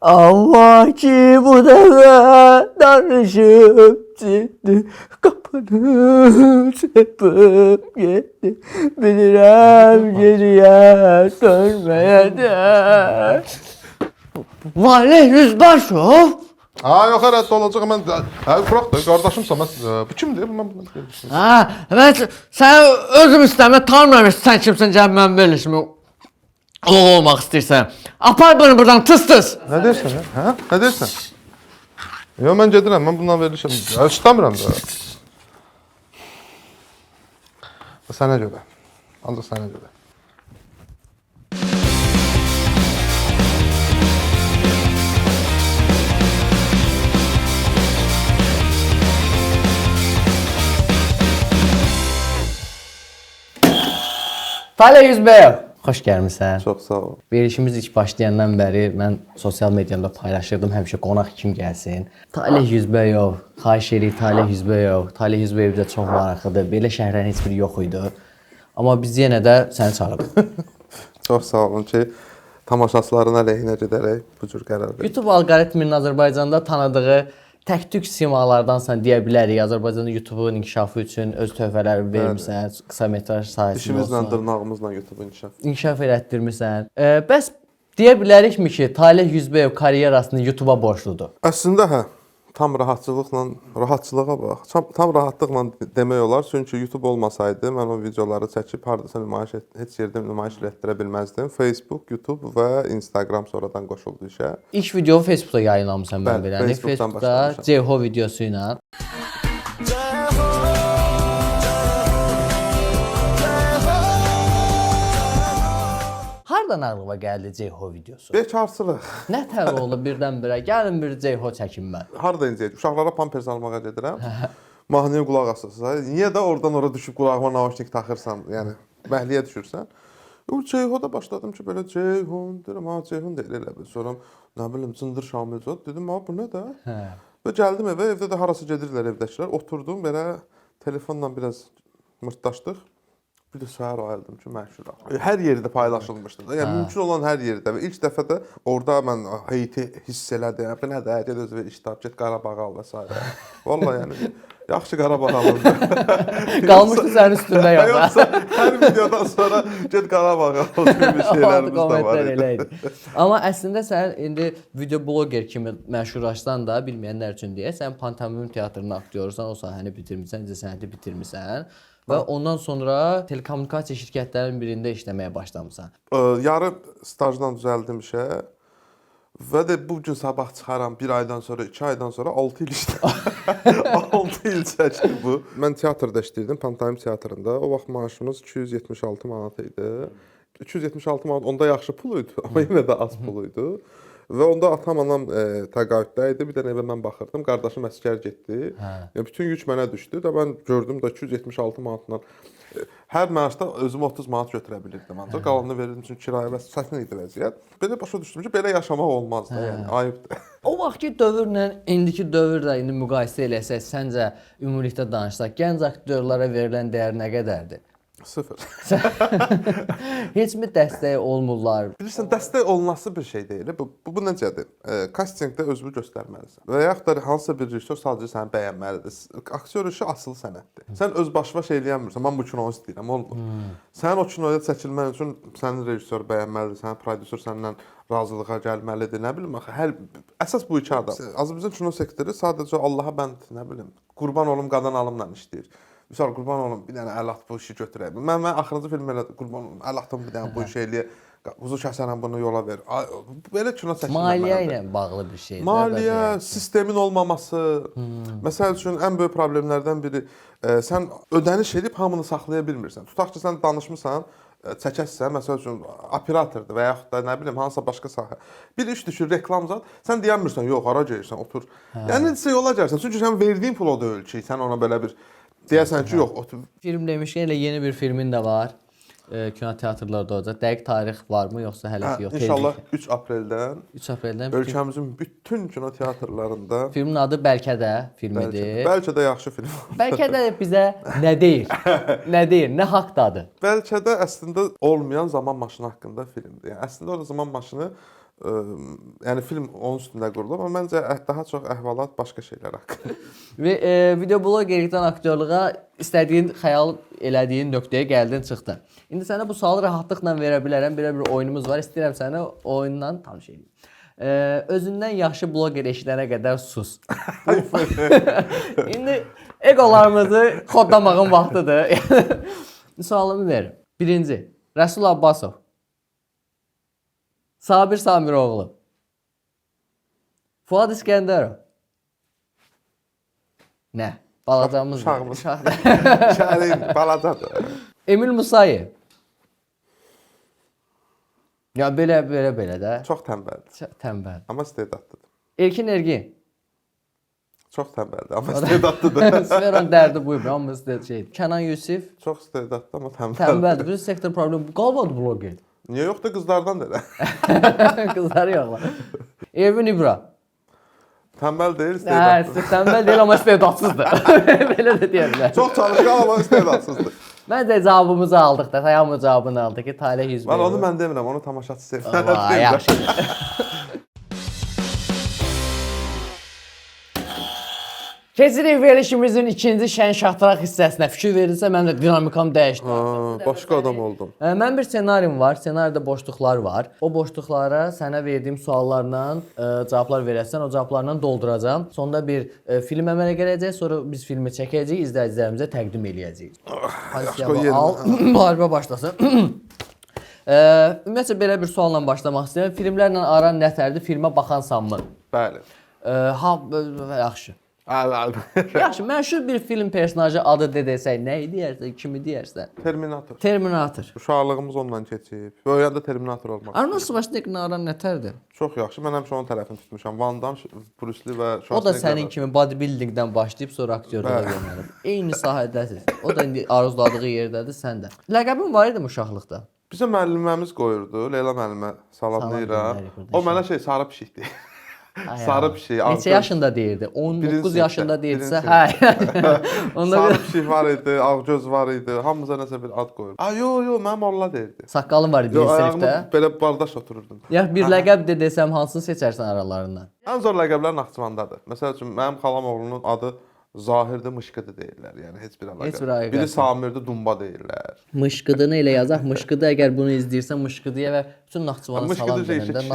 Ama ki bu defa danışıp ciddi kapını çırpıp gitti. Bilirəm geriye dönmeyecek. Vale Yüzbaşov. Ha, yox, rədd olacaq. Mən Fırat da qardaşımsan. Bu kimdir? Mən Ha, evet sen özüm istəmə tanımıram sən kimsən gəlib mən belə kimi olaq olmaq istəyirsən. Apar beni buradan tıs. Nə deyirsən? Hə? Nə deyirsən? Yox, mən gedirəm. Mən bundan verilişəm. İstəmirəm də. Sənə görə. Ancaq sənə görə. Talih Yüzbəyov. Xoş gəlmisən. Çox sağ ol. Verilişimiz ilk başlayandan bəri mən sosial mediamda paylaşırdım, həmişə qonaq kim gəlsin. Talih Yüzbəyov, xahiş edirik Talih Yüzbəyov. Talih Yüzbəyov bizə çox maraqlıdır. Belə şəhərlərin heç biri yox idi. Amma biz yenə də səni çağırdıq. Çox sağ olun ki, tamaşaçıların əleyhinə gedərək bu cür qərar verdim. YouTube alqoritminin Azərbaycanda tanıdığı tək-tük simalardansan deyə bilərik. Azərbaycanda YouTube-un inkişafı üçün öz töhfələrini vermisən, qısa metraj sahəsində İşimizlə, olsun. dırnağımızla YouTube inkişaf. İnkişaf elətdirmisən. Bəs deyə bilərikmi ki, Talih Yüzbəyov karyerasını YouTube-a borcludur? Əslində hə, tam rahatçılığa bax. Tam rahatlıqla demək olar. Çünki YouTube olmasaydı mən o videoları çəkib hardasa heç yerdə nümayiş etdirə bilməzdim. Facebook, YouTube və Instagram sonradan qoşuldu işə. İlk videonu Facebookda yayınlamısan mən Bəli, biləni. Facebookdan Facebookda başlamışam. Ceyho videosu ilə. Hardan ağlıma gəldi Ceyho videosu? Bekarçılıq. Nə tər oldu birdən-birə? Gəlin bir Ceyho çəkim mən. Harda incəyəcək? Uşaqlara pampers almağa gedirəm. Mahnıya qulaq asırsan. Niyə də oradan ora düşüb qulağıma nauşnik taxırsan? Yəni məhliyə düşürsən. O Ceyhoda başladım ki, belə Ceyhun deyirəm, ha Ceyhun deyil elə bil. Sonra nə bilim Cındır Şamilzad dedim, ha bu nə də? Və gəldim evə, evdə də harası gedirlər evdəkilər. Oturdum belə telefonla biraz mırtdaşdıq. Bir də səhər ayıldım ki, məşhur. Hər yerdə paylaşılmışdı da. Yəni mümkün olan hər yerdə və ilk dəfə də orada mən heyti hiss elədim. Bu nə də? Get özünə iştab, get Qarabağı al və s. Vallahi yəni yaxşı Qarabağı alındı. Qalmışdı sənin üstündə Yoxsa hər videodan sonra get Qarabağı al kimi şeylərimiz də var idi. Amma əslində sən indi video bloger kimi məşhurlaşsan da bilməyənlər üçün deyə sən pantomim teatrının aktyorusan, o sahəni bitirmisən, incəsənəti bitirmisən. Və ondan sonra telekommunikasiya şirkətlərinin birində işləməyə başlamısan. Yarı stajdan düzəldim işə və də bu gün sabah çıxaram 1 aydan sonra, 2 aydan sonra 6 il işlədim. 6 il çəkdi bu. Mən teatrda işləyirdim, pantomim teatrında. O vaxt maaşımız 276 manat idi. 276 manat onda yaxşı pul idi, amma yenə də az pul idi. Və onda atam, anam təqaüddə idi. Bir dənə evə mən baxırdım. Qardaşım əsgər getdi. Yəni bütün yük mənə düşdü və mən gördüm də 276 manatla hər maaşda özümə 30 manat götürə bilirdim. Ancaq qalanını verirdim çünki kirayə və çətin idi vəziyyət. Belə başa düşdüm ki, belə yaşamaq olmaz da, yəni ayıbdır. O vaxtki dövrlə indiki dövrlə indi müqayisə eləsək, səncə ümumilikdə danışsaq, gənc aktyorlara verilən dəyər nə qədərdir? 0. Heç mi dəstək olmurlar? Bilirsən, dəstək olunası bir şey deyil. Bu necədir? Kastinqdə özünü göstərməlisən. Və yaxud da hansısa bir rejissor sadəcə səni bəyənməlidir. Aktyor işi asılı sənətdir. Sən öz başına şey eləyəmirsən. Mən bu kinonu istəyirəm, olmur. Sənin o kinoya çəkilmək üçün sənin rejissor bəyənməlidir, sənin prodüser səndən razılığa gəlməlidir. Nə bilim axı, əsas bu iki adam. Azərbaycan kino sektoru sadəcə Allaha bənd, nə bilim, qurban olum qadan alımla işləyir. Misal qurban olum bir dənə əl at bu işi götürək. Mən axırıncı film elə qurban olum əl atım bir dənə bu işi eləyə. Quzu kəsənəm bunu yola ver. Belə kino çəkilməlidir. Maliyyə ilə bağlı bir şeydir. Maliyyə, sistemin olmaması. Məsəl üçün ən böyük problemlərdən biri sən ödəniş edib hamını saxlaya bilmirsən. Tutaq ki, sən danışmısan, çəkəsən, məsəl üçün operatordur və yaxud da nə bilim hansısa başqa sahə. Bir iş düşür, reklam zat, sən deyəmirsən, yox, hara gəlirsən, otur. Yəni necə yola gəlirsən? Çünki sən verdiyin pul o da ölçü. Sən ona belə bir deyəsən ki, yox, otur. Film demişkən elə yeni bir filmin də var. Kino teatrlarda olacaq. Dəqiq tarix varmı yoxsa hələ ki yox? İnşallah 3 apreldən 3 apreldən ölkəmizin bütün kino teatrlarında. Filmin adı Bəlkə də filmidir. Bəlkə də yaxşı film. Bəlkə də bizə nə deyir? Nə deyir? Nə haqdadır? Bəlkə də əslində olmayan zaman maşını haqqında filmdir. Yəni əslində orada zaman maşını Yəni film onun üstündə qurulub, amma məncə daha çox əhvalat başqa şeylər haqqında. Və videoblogerlikdən aktyorluğa istədiyin, xəyal elədiyin nöqtəyə gəldin, çıxdın. İndi sənə bu sualı rahatlıqla verə bilərəm. Belə bir oyunumuz var. İstəyirəm səni oyundan tanış edeyim. Özündən yaxşı bloger eşidənə qədər sus. İndi egolarımızı kodlamağın vaxtıdır. Sualımı verin. Birinci, Rəsul Abbasov. Sabir Samiroğlu. Fuad İskəndərov. Nə? Balacamız. Uşağımız. Şəhərin balacadır. Emil Musayev. Ya belə də. Çox tənbəldir. Tənbəl. Amma istedadlıdır. Elkin Ergin. Çox tənbəldir, amma istedadlıdır. Sferon dərdi buyur, amma şey. Kenan Yusif. Çox istedadlı, amma tənbəldir. Tənbəldir. Bir sektor problemi. Qalmadı bloger. Niyə yoxdur qızlardan da elə? Qızlar yoxlar. Ervin İbra. Tənbəl deyil, istedadlı. Tənbəl deyil, amma istedadsızdır. Belə də deyə bilər. Çox çalışqan, amma istedadsızdır. Məncə cavabımızı aldıq da, Tayamın cavabını aldıq ki, Talih 100 Mən onu mən demirəm, onu tamaşaçı sevir. Vay, yaxşı. Keçirik verilişimizin ikinci şən şahtıraq hissəsinə. Fikir verilsə, mən də dinamikam dəyişdi. Başqa adam oldum. Mən bir ssenarim var, ssenaridə boşluqlar var. O boşluqlara sənə verdiyim suallarla cavablar verəsən, o cavablarla dolduracağam. Sonda bir film əmələ gələcək, sonra biz filmi çəkəcəyik, izləyicilərimizə təqdim eləyəcəyik. Hadi al, müharibə başlasın. Ümumiyyətlə belə bir sualla başlamaq istəyirəm. Filmlərlə aran nətərdir? Filmə baxansanmı? Bəli. Yaxşı. Yaxşı, məşhur bir film personajı adı desək, nə deyərsən, kimi deyərsən? Terminator. Terminator. Uşaqlığımız onunla keçib. Böyüyəndə Terminator olmaq. Arnold Schwarzeneggerin aran nətərdir? Çox yaxşı. Mən həmişə onun tərəfini tutmuşam. Van Damme, Bruce Lee və Schwarzenegger. O da sənin kimi bodybuildingdən başlayıb sonra aktyorluğa yönəlib. Eyni sahədəsiz. O da indi arzuladığı yerdədir, sən də. Ləqəbin var idi uşaqlıqda? Bizə müəlliməmiz qoyurdu. Leyla müəllimə salamlayıram. O mənə sarı pişikdir. Sarı pişik. Neçə yaşında deyirdi? 19 yaşında deyirsə, hə. Sarı pişik var idi, ağgöz var idi. Hamımıza nəsə bir ad qoyurdu. Yo, mənim oğlan deyirdi. Saqqalın var idi sinifdə. Belə bardaş otururdum. Ya bir ləqəb desəm hansını seçərsən aralarından? Ən zor ləqəblər Naxçıvandadır. Məsəl üçün mənim xalam oğlunun adı Zahirdə Mışqıdı deyirlər. Yəni heç bir əlaqə. Biri Samirdə Dumba deyirlər. Mışqıdını elə yazaq. Mışqıdı əgər bunu izləyirsən Mışqıdıya və bütün Naxçıvana salam verəndə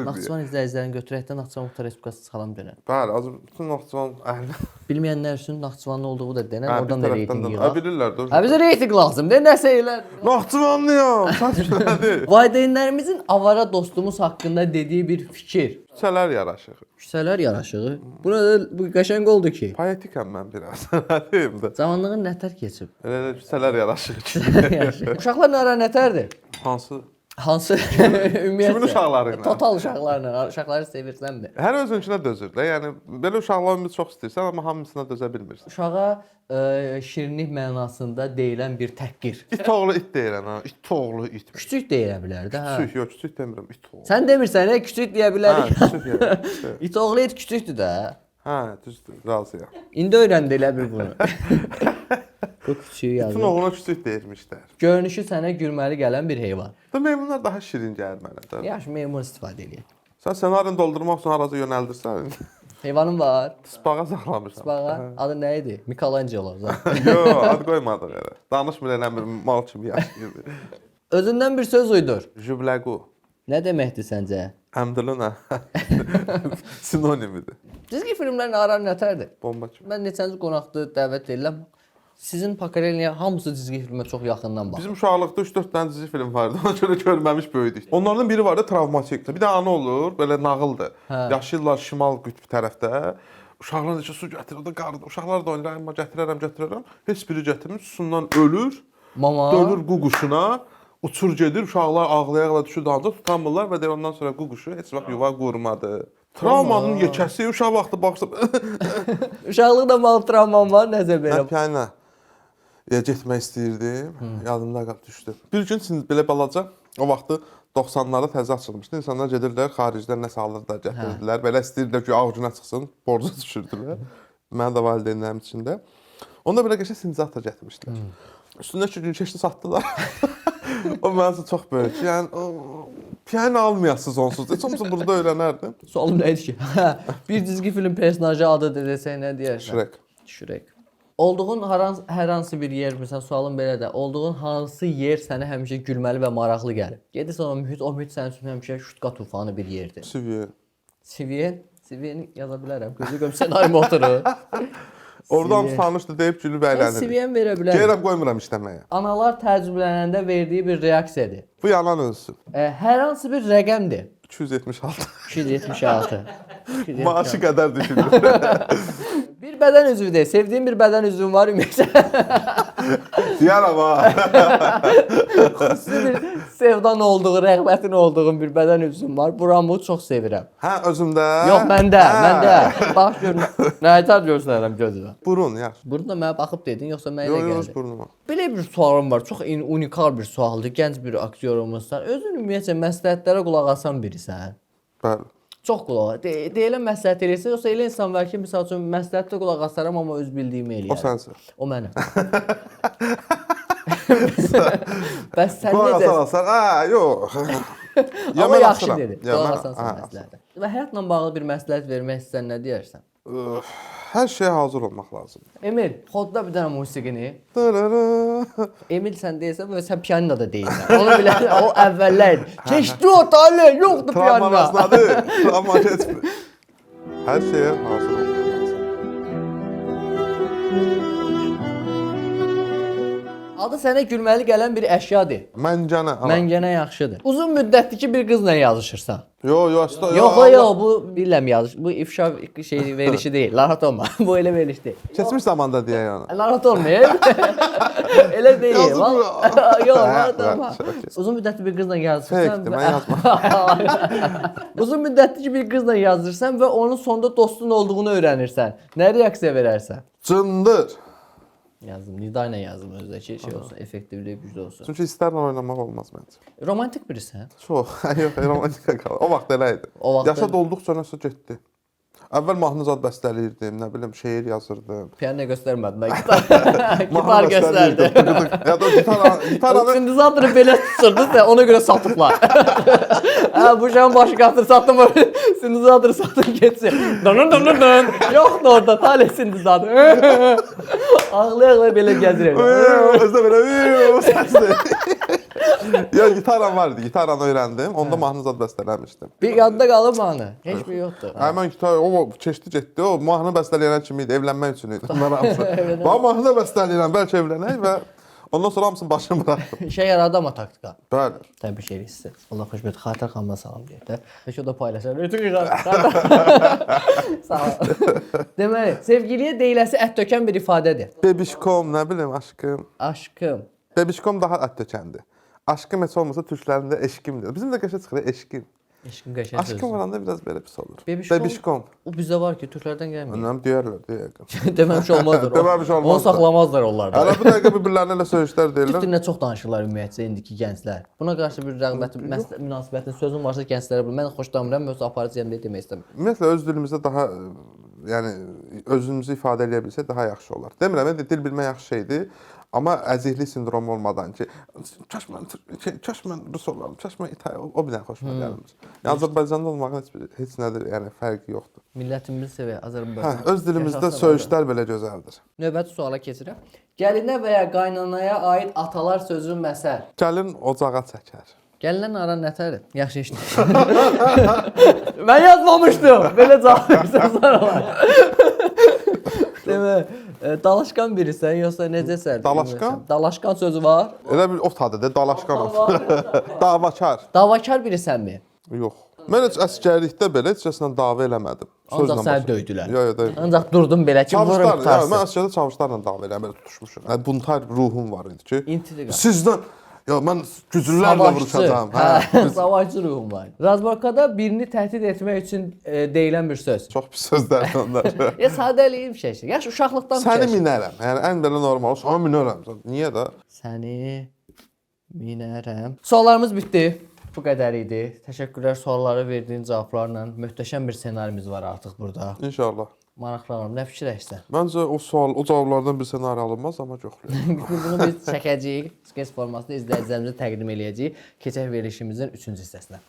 Naxçıvan izləyicilərini götürək də Naxçıvan Muxtar Respublikası salam verən. Bəli, bütün Naxçıvan əhli. Bilməyənlər üçün Naxçıvanlı olduğu da denən, oradan da reyting yığaq. Bilirlər də. Bizə reyting lazımdır, nəsə elə. Naxçıvanlıyam, saç nədir? Valideynlərimizin avara dostumuz haqqında dediyi bir fikir. Küçələr yaraşığı. Küçələr yaraşığı. Bu qəşəng oldu ki. Poetikam mən biraz. Nə deyim də. Zamanlığın nətər keçib? Elə küçələr yaraşığı. Uşaqların ara nətərdir? Hansı? Ümumiyyətlə. Kimin uşaqları ilə? Total uşaqlarla. Uşaqları sevirsənmi? Hər özünçünə dözür də. Yəni belə uşaqlarını çox istəyirsən, amma hamısına dözə bilmirsən. Uşağa şirinlik mənasında deyilən bir təhqir. İt oğlu it deyirəm ha. İt oğlu it. Küçük deyə bilər də, hə. Küçük, yox, küçük demirəm, it oğlu. Sən demirsən, küçük deyə bilərik. Hə, küçük yəni. İt oğlu it küçükdür də. Hə, düzdür, razıyam. İndi öyrəndi elə bir bunu. Bu küçüyü yazır. Bütün oğluna küçük deyirmişlər. Görünüşü sənə gülməli gələn bir heyvan. Da meymunlar daha şirin gəlir mənə də. Yaxşı, meymun istifadə eləyək. Sən ssenarini doldurmaq üçün haraca yönəldirsən. Heyvanın var. Tısbağa saxlamışam. Tısbağa. Adı nə idi? Michelangelo. Yox, ad qoymadıq elə. Danışmır elə bir mal kimi yaşayır. Özündən bir söz uydur. Jubləqu. Nə deməkdir səncə? Əmdili nə? Sinonimidir. Cizgi filmlərin aran nətərdir? Bomba kimi. Mən neçənci qonaqda dəvət ediləm. Sizin Pakarelniyə hamısı cizgi filmə çox yaxından baxır. Bizim uşaqlıqda 3-4 dənə cizgi film vardı. Ona görə görməmiş böyüdük. Onlardan biri var da travmatikdir. Bir də ana olur, belə nağıldır. Yaşayırlar şimal qütb tərəfdə. Uşaqlar da su gətirir, o da qarıdır. Uşaqlar da oynayır, amma gətirərəm. Heç biri gətirmir, susundan ölür. Mama dönür ququşuna, uçur gedir. Uşaqlar ağlaya-ağlaya düşür dalınca tutamırlar və ondan sonra ququşu heç vaxt yuva qurmadı. Travmanın yekəsi uşaq vaxtı baxsa. Uşaqlıqda mal travman var, nəzər belə. Piano getmək istəyirdim. Yadımda düşdü. Bir gün belə balaca o vaxtı 90-larda təzə açılmışdı. İnsanlar gedirlər, xaricdən nəsə alırlar, gətirdilər. Belə istəyirdilər ki, avucuna çıxsın, borca düşürdülər. Mən də valideynlərim içində. Onda belə qəşəng sincata gətirmişdilər. Üstündə 2 gün keçdi satdılar. O mənə çox böyük. Yəni Piano almayasınız onsuz. Heç olmasa burada öyrənərdim. Sualım nə idi ki? Bir çizgi film personajı adı desək nə deyərsən? Shrek. Shrek. Olduğun hər hansı bir yer, məsələn, sualım belə də, olduğun hansı yer sənə həmişə gülməli və maraqlı gəlir? Gedirsən o mühit sənin üçün həmişə şutqa tufanı bir yerdir. Siviyen. Siviyen yaza bilərəm. Gözü senaryo oturur. Oradan tanışdı deyib gülüb əylənir. Siviyen verə bilərəm. Gəlirəm qoymuram işləməyə. Analar təəccüblənəndə verdiyi bir reaksiyadır. Bu yalan ölsün. Hər hansı bir rəqəmdir. 276. 276. Maaşı qədər düşünür. Bir bədən üzvüdür. Sevdiyin bir bədən üzvün var ümumiyyətlə. Deyərəm ha. Xüsusi bir sevdan olduğu, rəğbətin olduğun bir bədən üzvün var. Buramı çox sevirəm. Hə, özümdə. Yox, məndə. Bax gör. Nəyitar göstərirəm gözümə. Burun, yaxşı. Burun da mənə baxıb dedin, yoxsa mənə elə Yox, gəldi? burnuma. Belə bir sualım var. Çox unikal bir sualdır. Gənc bir aktyorumuzsan. Özün ümumiyyətlə məsləhətlərə qulaq asan birisən. Bəli. Çox qulaq. Deyilən məsləhət eləyirsən, yoxsa elə insan var ki, məsəl üçün məsləhətdə qulaq asaram, amma öz bildiyimi eləyərəm. O sənsin. O mənim. Bəs sən Qulaq necə? asan, yox. Amma yaxşı dedi. Qulaq asan hə, məsləhətə. Və həyatla bağlı bir məsləhət vermək istəsən nə deyərsən? Hər şeyə hazır olmaq lazımdır. Emil, xodda bir dənə musiqini. Dırırı. Emil sən deyirsən və sən pianino da deyirsən. Onu bilən o əvvəllər idi. Keçdi o tale, yoxdur pianino. Travmalasnadı. Travma keçmir. Hər şeyə hazır olmaq lazımdır. Adı sənə gülməli gələn bir əşyadır. Məncənə. Məngənə yaxşıdır. Uzun müddətdir ki bir qızla yazışırsan. Yox, Yox, bu biləm yazış. Bu ifşa verilişi deyil. Narahat olma. Bu elə veriliş deyil. Keçmiş zamanda deyək yəni. Narahat olmayın. Elə deyil. Yox, narahat olma. okey. Uzun müddətli bir qızla yazırsan. Fake-dir, mən yazmam. Uzun müddətli ki bir qızla yazırsan və onun sonda dostun olduğunu öyrənirsən. Nə reaksiya verərsən? Cındır. Yazdım. Nida ilə yazdım özdə ki, şey olsun, effektivliyi güclü olsun. Çünki istərlə oynamaq olmaz məncə. Romantik birisən. Çox. Yox, romantika qalır. O vaxt elə idi. O vaxt Yaşa dolduqca nəsə getdi. Əvvəl mahnı zad bəstələyirdim, nə bilim, şeir yazırdım. Piano göstərmədim, mən gitar göstərdim. Ya da gitaranı Sindizatörü belə tuturdu da ona görə satıblar. Bu şan başı qatır satım, sindizatörü satın getsin. Dın. Yoxdur orada tale sindizatör. Ağlaya belə gəzirəm. özdə belə səsdir. Ya gitaram vardı, gitaranı öyrəndim. Onda mahnı zad bəstələmişdim. Bir yadda qalıb mahnı. Heç bir yoxdur. Həmən gitar o keçdi getdi. O mahnı bəstələyən kimi idi, evlənmək üçün idi. Bunlar hamısı. Bax mahnı bəstələyirəm, bəlkə evlənək və ondan sonra hamısını başını buraxdım. İşə yaradı amma taktika. Bəli. Təbrik edirik sizi. Allah xoşbəxt xatir xanıma salam deyək də. Peki o da paylaşar. Sağ ol. Deməli, sevgiliyə deyiləsi ət tökən bir ifadədir. Bebişkom, nə bilim, aşkım. Aşkım. Bebişkom daha ət tökəndir. Aşkım heç olmasa türklərində eşkimdir. Bizim də qəşə çıxır eşkim. Eşqin qəşəng sözdür. Aşkım olanda biraz belə pis olur. Bebişkom. O bizdə var ki, türklərdən gəlmir. Önəm deyərlər. Deməmiş olmazdır. Deməmiş olmazdır. Onu saxlamazlar onlardan. Hələ bu dəqiqə bir-birlərinə elə söyüşlər deyirlər. Türk dilinə çox danışırlar ümumiyyətcə indiki gənclər. Buna qarşı bir rəğbətin, münasibətin sözün varsa gənclərə bunu mən xoşlamıram, öz aparıcıyam deyə demək istəmirəm. Ümumiyyətlə öz dilimizdə daha yəni özümüzü ifadə edə bilsək daha yaxşı olar. Demirəm, dil bilmək yaxşı şeydir. Amma əzihli sindromu olmadan ki, kaş mən rus olaram, kaş mən İtaliya, o bir dənə xoşuma gəlmir. Yəni Azərbaycanda olmağın heç nədir, yəni fərqi yoxdur. Millətimizi sevək, Azərbaycan. Öz dilimizdə söyüşlər belə gözəldir. Növbəti suala keçirəm. Gəlinə və ya qaynanaya aid atalar sözü məsəl. Gəlin ocağa çəkər. Gəlinən aran nətərdir? Yaxşı işdir. Mən yazmamışdım. Belə cavab versənlər olar. Demək, dalaşqan birisən, yoxsa necəsən? Dalaşqan? Dalaşqan sözü var. Elə bir ot adı da dalaşqan olsun. Davakar. Davakar birisənmi? Yox. Mən heç əsgərlikdə belə heç kəslə dava eləmədim. Ancaq səni döydülər. Yox, yox. Ancaq durdum belə ki, vurum Çavuşlar, mən qutarsın. əsgərdə çavuşlarla dava elədim, belə tutuşmuşum. Yəni buntar ruhum var idi ki, İntiqam. sizdən ya mən güclülərlə vuruşacağam. Savaşçı ruhum var. Razborkada birini təhdid etmək üçün deyilən bir söz. Çox pis sözlərdir onlar. Ya sadəliyim şey. Yaş uşaqlıqdan Səni minərəm. Yəni ən belə normal, sana minərəm. Niyə də? Səni minərəm. Suallarımız bitdi. Bu qədər idi. Təşəkkürlər suallara verdiyin cavablarla. Möhtəşəm bir ssenarimiz var artıq burada. İnşallah. Maraqlanıram. Nə fikirləşsən? Məncə o cavablardan bir ssenari alınmaz, amma yoxlayaq. Bunu biz çəkəcəyik. Sketch formasında izləyicilərimizə təqdim eləyəcəyik. Keçək verilişimizin 3-cü hissəsinə.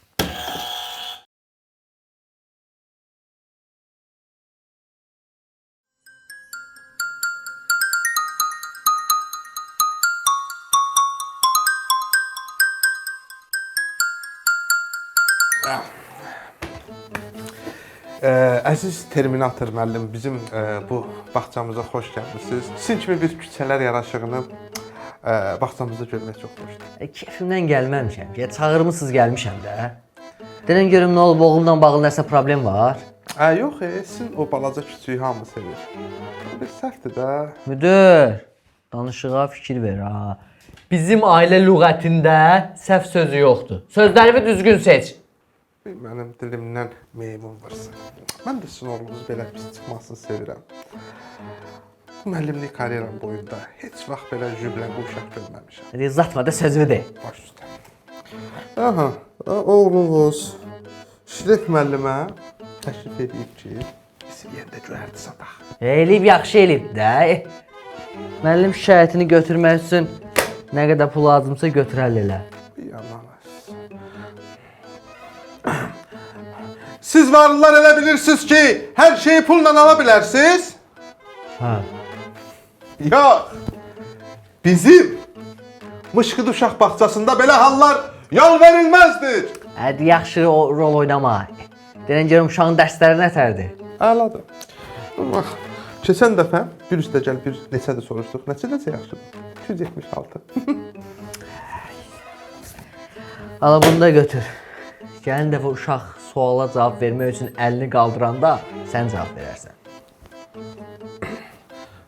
Əziz Terminator müəllim, bizim bu bağçamıza xoş gəlmisiniz. Sizin kimi bir küçələr yaraşığını bağçamızda görmək çox xoşdur. Keyfimdən gəlməmişəm ki, çağırmısınız gəlmişəm də. Denən görüm nə olub, oğlumla bağlı nəsə problem var? Yox, sizin o balaca küçüyü hamı sevir. Bir səhvdir də. Müdür, danışığa fikir ver ha. Bizim ailə lüğətində səhv sözü yoxdur. Sözlərimi düzgün seç. Mənim dilimdən meymun varsa. Mən də sizin oğlunuz belə pis çıxmasını sevirəm. Müəllimlik karyeram boyunda heç vaxt belə jüblən uşaq görməmişəm. Hadi uzatma da sözümü de. Baş üstə. Aha, oğlunuz Şirek müəllimə təklif edib ki, bizi yerdə göyərdi sataq. Eləyib, yaxşı eləyib də. Müəllim şikayətini götürmək üçün nə qədər pul lazımsa götürəl elə. Yalan. Siz varlılar elə bilirsiniz ki, hər şeyi pulla ala bilərsiniz? Ha. Yox. Bizim Mışqıd uşaq bağçasında belə hallar yol verilməzdir. Hadi yaxşı rol oynama. Denən görüm uşağın dərsləri nətərdir? Əladır. Bax, keçən dəfə bir üstə gəl bir neçədir soruşduq. Neçə yaxşıdır? 276. Ala bunu da götür. Gəlin dəfə uşaq suala cavab vermək üçün əlini qaldıranda sən cavab verərsən.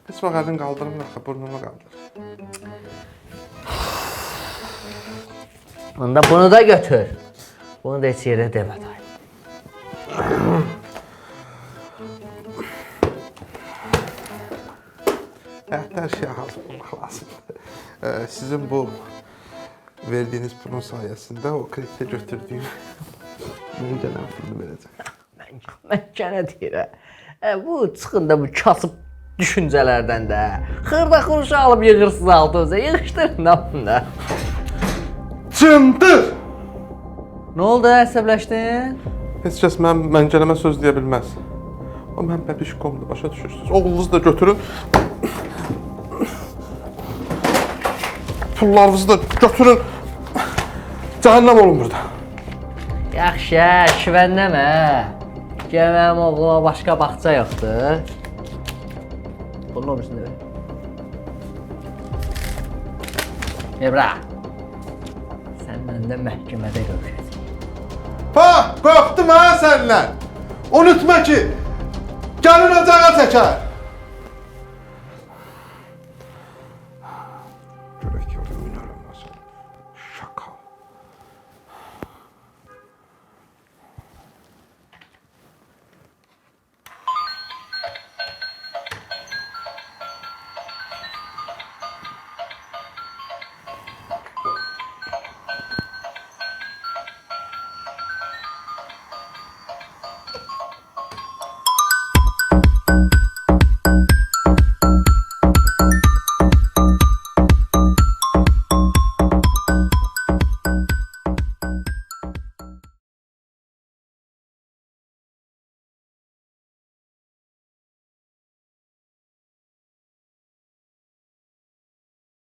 Heç vaxt əlini qaldırmır axı, burnunu qaldır. Onda bunu da götür. Bunu da heç yerə demə dayı. Həyatda hər şeyə hazır olmaq lazımdır. Sizin bu verdiyiniz pulun sayəsində o kreditə götürdüyüm mənim gələn pulunu verəcəm. Mən gənə deyirəm. Bu çıxında bu kasıb düşüncələrdən də. Xırda xuruşu alıb yığırsınız altınıza. Yığışdırın da bunda. Cındır! Nə oldu, əsəbləşdin? Heç kəs mən gələmə söz deyə bilməz. O mən bəbişkomdur, başa düşürsünüz. Oğlunuzu da götürün. Pullarınızı da götürün. Cəhənnəm olun burada. Yaxşı, şivənnəmə. Gəl mənim oğluma başqa bağça yoxdur. Bunun obrisini ver. Ebra. Sən məndə məhkəmədə görüşəcək. Qorxdum ha səndən. Unutma ki, gəlin ocağa çəkər.